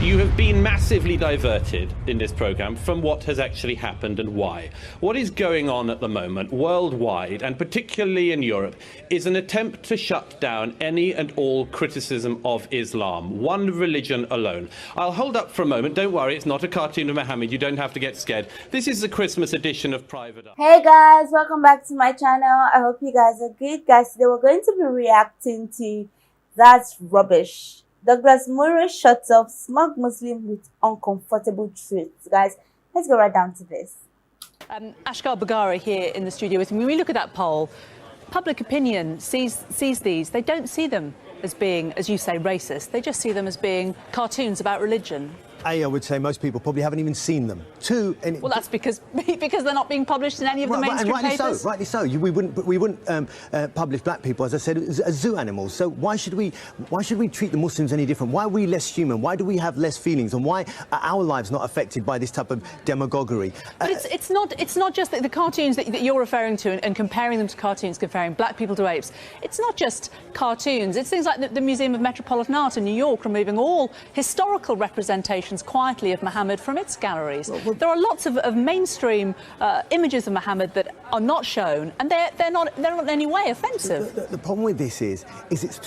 You have been massively diverted in this programme from what has actually happened and why. What is going on at the moment worldwide, and particularly in Europe, is an attempt to shut down any and all criticism of Islam, one religion alone. I'll hold up for a moment. Don't worry, it's not a cartoon of Muhammad. You don't have to get scared. This is the Christmas edition of Private Eye. Hey guys, welcome back to my channel. I hope you guys are good. Guys, today we're going to be reacting to That's Rubbish. Douglas Murray shuts off smug Muslim with uncomfortable truths. Guys, let's go right down to this. Ashgar Bagari here in the studio with me. When we look at that poll, public opinion sees these. They don't see them as being, as you say, racist. They just see them as being cartoons about religion. A, I would say most people probably haven't even seen them. Two, well, that's because they're not being published in any of the mainstream papers. Rightly so. We wouldn't publish black people, as I said, as zoo animals. So why should we treat the Muslims any different? Why are we less human? Why do we have less feelings? And why are our lives not affected by this type of demagoguery? But it's not just the cartoons that you're referring to and comparing them to cartoons, comparing black people to apes. It's not just cartoons. It's things like the Museum of Metropolitan Art in New York removing all historical representations quietly of Muhammad from its galleries. There are lots of mainstream images of Muhammad that are not shown, and they're not in any way offensive. The problem with this is it's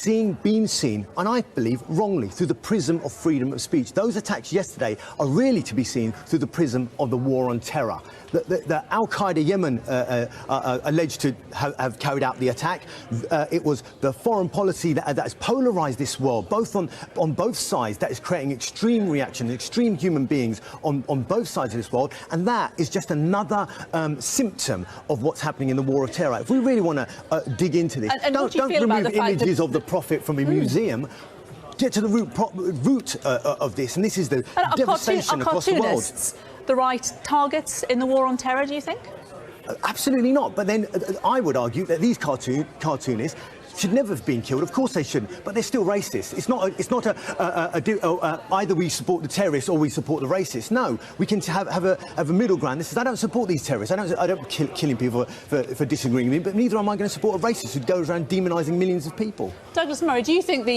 being seen, and I believe wrongly, through the prism of freedom of speech. Those attacks yesterday are really to be seen through the prism of the war on terror. The Al-Qaeda Yemen alleged to have carried out the attack. It was the foreign policy that has polarised this world, both on both sides, that is creating extreme reaction, extreme human beings on both sides of this world, and that is just another symptom of what's happening in the war of terror. If we really want to dig into this, don't remove images of the Prophet from a museum. Get to the root of this, and this is the devastation across the world. The right targets in the war on terror, do you think? Absolutely not. But then I would argue that these cartoonists should never have been killed. Of course they shouldn't, but they're still racist. It's not either we support the terrorists or we support the racists. No, we can have a middle ground. This is, I don't support these terrorists. I don't killing people for disagreeing with me, but neither am I going to support a racist who goes around demonising millions of people. Douglas Murray, do you think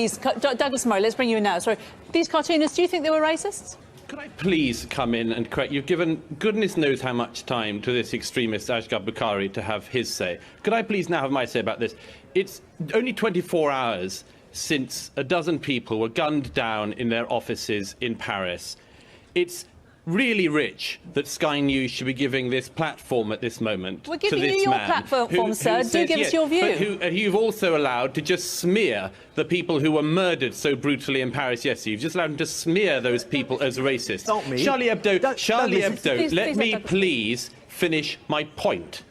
Douglas Murray, let's bring you in now. Sorry, these cartoonists, do you think they were racists? Could I please come in and correct? You've given goodness knows how much time to this extremist Ashgar Bakari to have his say. Could I please now have my say about this? It's only 24 hours since a dozen people were gunned down in their offices in Paris. It's really rich that Sky News should be giving this platform at this moment We're to giving this you your man platform, sir. Do give us your view. But you've also allowed to just smear the people who were murdered so brutally in Paris yesterday. You've just allowed them to smear those people as racist. Stop me. Charlie Hebdo, let me Douglas. please finish my point.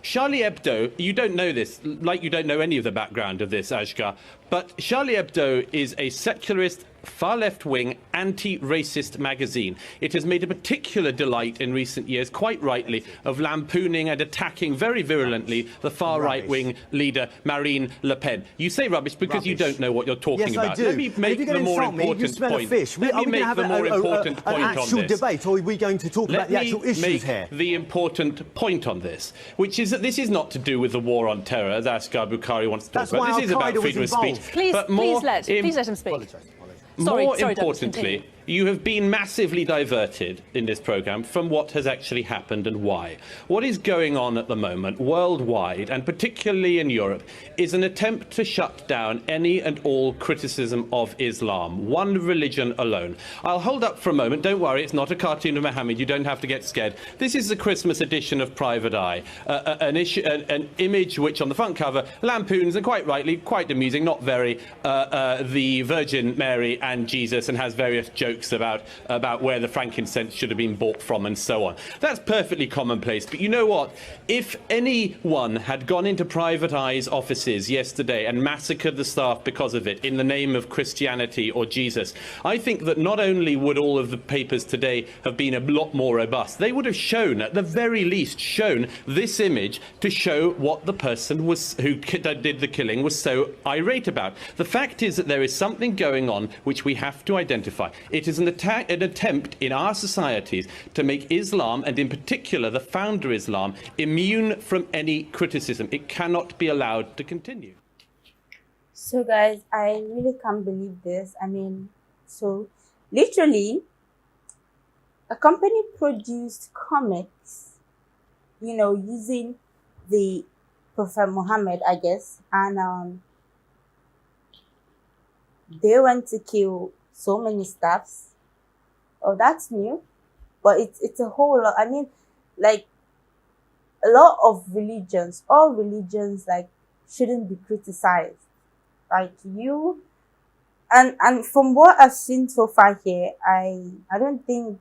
Charlie Hebdo, you don't know this, like you don't know any of the background of this, Ashgar, but Charlie Hebdo is a secularist, far left-wing, anti-racist magazine. It has made a particular delight in recent years, quite rightly, of lampooning and attacking very virulently the far right-wing leader, Marine Le Pen. You say rubbish because you don't know what you're talking about. Yes, I do. Let me make the more important point. Let me make the more important point on this. Actual debate, or are we going to talk about the actual issues here? Let me make the important point on this, which is that this is not to do with the war on terror, as Ashgar Bakari wants to talk about. This is about freedom of speech. Please let him speak. More importantly, you have been massively diverted in this programme from what has actually happened and why. What is going on at the moment worldwide, and particularly in Europe, is an attempt to shut down any and all criticism of Islam, one religion alone. I'll hold up for a moment. Don't worry, it's not a cartoon of Muhammad. You don't have to get scared. This is the Christmas edition of Private Eye, an image which on the front cover lampoons, and quite rightly, quite amusing, not very, the Virgin Mary and Jesus, and has various jokes about where the frankincense should have been bought from and so on. That's perfectly commonplace, but you know what? If anyone had gone into Private Eye's offices yesterday and massacred the staff because of it in the name of Christianity or Jesus, I think that not only would all of the papers today have been a lot more robust, they would have shown, at the very least, shown this image to show what the person who did the killing was so irate about. The fact is that there is something going on which we have to identify. It is an attempt in our societies to make Islam, and in particular the founder Islam, immune from any criticism. It cannot be allowed to continue. So guys, I really can't believe this. I mean, so Literally, a company produced comics, using the Prophet Muhammad, I guess, and they went to kill so many staffs. Oh, that's new, but it's a whole lot. I mean, like, a lot of religions, all religions, like, shouldn't be criticized. Like, you, and from what I've seen so far here, I don't think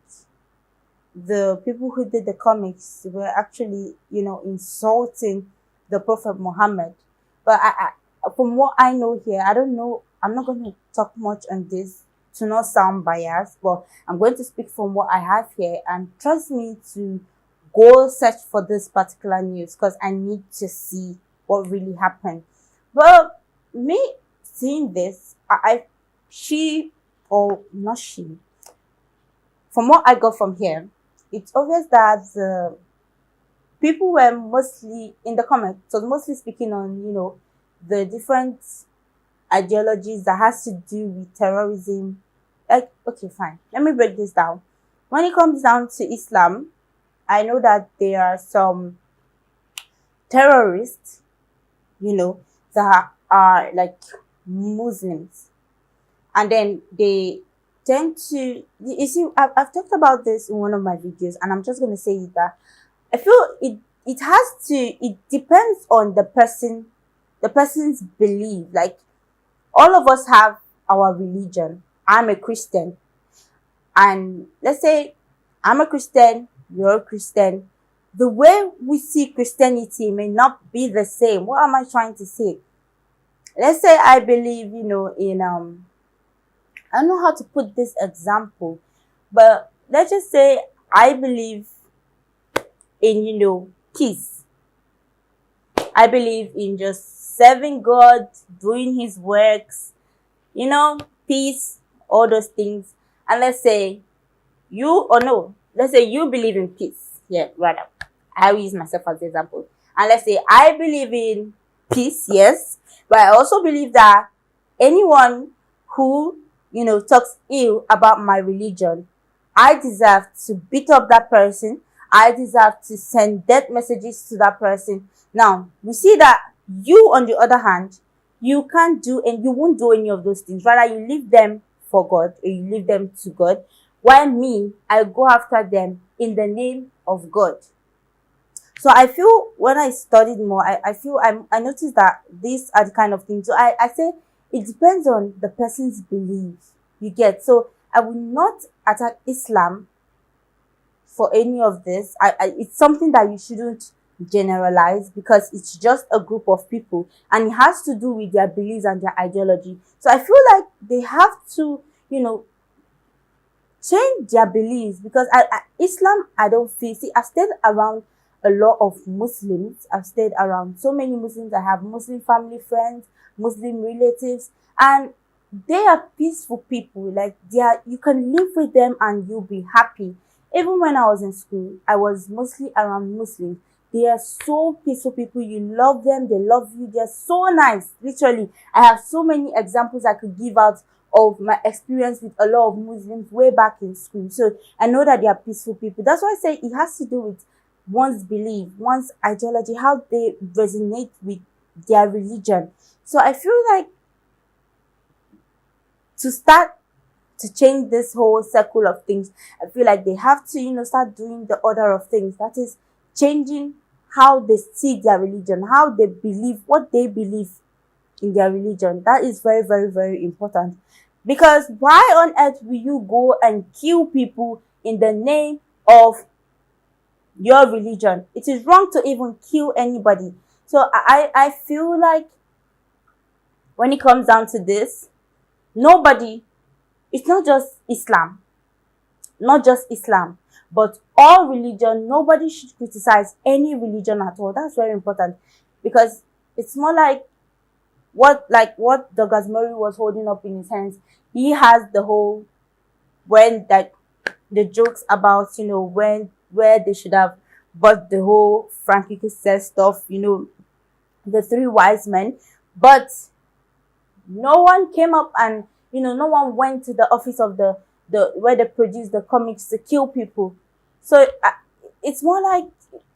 the people who did the comics were actually, insulting the Prophet Muhammad. But from what I know here, I don't know. I'm not going to talk much on this to not sound biased, but I'm going to speak from what I have here. And trust me to go search for this particular news because I need to see what really happened. But me seeing this, she, or not she, from what I got from here, it's obvious that the people were mostly in the comments, so mostly speaking on, the different ideologies that has to do with terrorism. Like, okay, fine. Let me break this down. When it comes down to Islam, I know that there are some terrorists, that are like Muslims. And then they tend to, you see, I've talked about this in one of my videos, and I'm just going to say that I feel it depends on the person's belief. Like, all of us have our religion. I'm a Christian, and let's say I'm a Christian, you're a Christian. The way we see Christianity may not be the same. What am I trying to say? Let's say I believe, in I don't know how to put this example, but let's just say I believe in, peace. I believe in just serving God, doing his works, peace, all those things. And let's say let's say you believe in peace. Yeah, rather. I will use myself as an example. And let's say I believe in peace, yes, but I also believe that anyone who, talks ill about my religion, I deserve to beat up that person. I deserve to send death messages to that person. Now, we see that you, on the other hand, you can't do, and you won't do any of those things. Rather, you leave them for God, or you leave them to God. While me, I go after them in the name of God. So I feel when I studied more, I noticed that these are the kind of things. So I say it depends on the person's belief. You get? So I will not attack Islam for any of this. It's something that you shouldn't generalize because it's just a group of people and it has to do with their beliefs and their ideology. So I feel like they have to, change their beliefs because Islam, I don't feel, see, I've stayed around a lot of Muslims. I've stayed around so many Muslims. I have Muslim family friends, Muslim relatives, and they are peaceful people. Like, you can live with them and you'll be happy. Even when I was in school, I was mostly around Muslims. They are so peaceful people. You love them. They love you. They're so nice. Literally, I have so many examples I could give out of my experience with a lot of Muslims way back in school. So I know that they are peaceful people. That's why I say it has to do with one's belief, one's ideology, how they resonate with their religion. So I feel like to start to change this whole circle of things, I feel like they have to, start doing the order of things. That is changing how they see their religion, how they believe, what they believe in their religion. That is very, very, very important. Because why on earth will you go and kill people in the name of your religion? It is wrong to even kill anybody. So I feel like when it comes down to this, it's not just Islam, but all religion. Nobody should criticize any religion at all. That's very important because it's more like what Douglas Murray was holding up in his hands. He has the whole, when that the jokes about, where they should have bought the whole Frankie says stuff, the three wise men, but no one came up and, no one went to the office of the where they produce the comics to kill people. So it's more like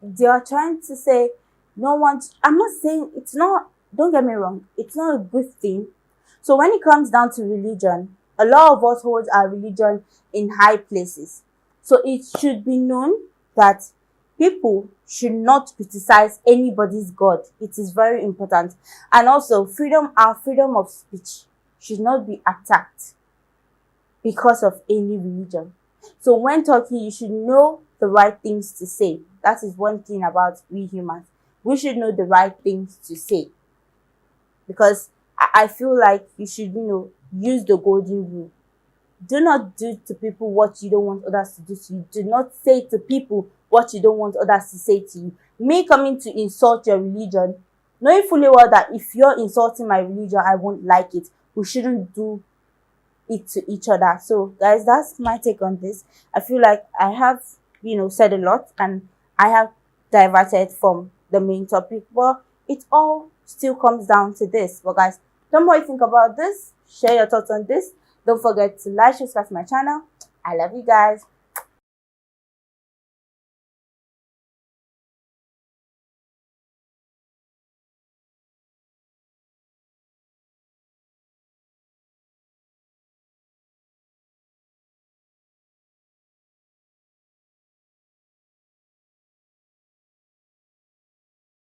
they are trying to say no one. I'm not saying it's not, don't get me wrong, it's not a good thing. So when it comes down to religion, a lot of us hold our religion in high places. So it should be known that people should not criticize anybody's God. It is very important. And also our freedom of speech should not be attacked because of any religion. So when talking, you should know the right things to say. That is one thing about we humans. We should know the right things to say. Because I feel like you should, use the golden rule. Do not do to people what you don't want others to do to you. Do not say to people what you don't want others to say to you. Me coming to insult your religion, knowing fully well that if you're insulting my religion, I won't like it. We shouldn't do it to each other. So guys, that's my take on this. I feel like I have, said a lot, and I have diverted from the main topic, but it all still comes down to this. But guys, tell me what you think about this. Share your thoughts on this. Don't forget to like, subscribe to my channel. I love you guys.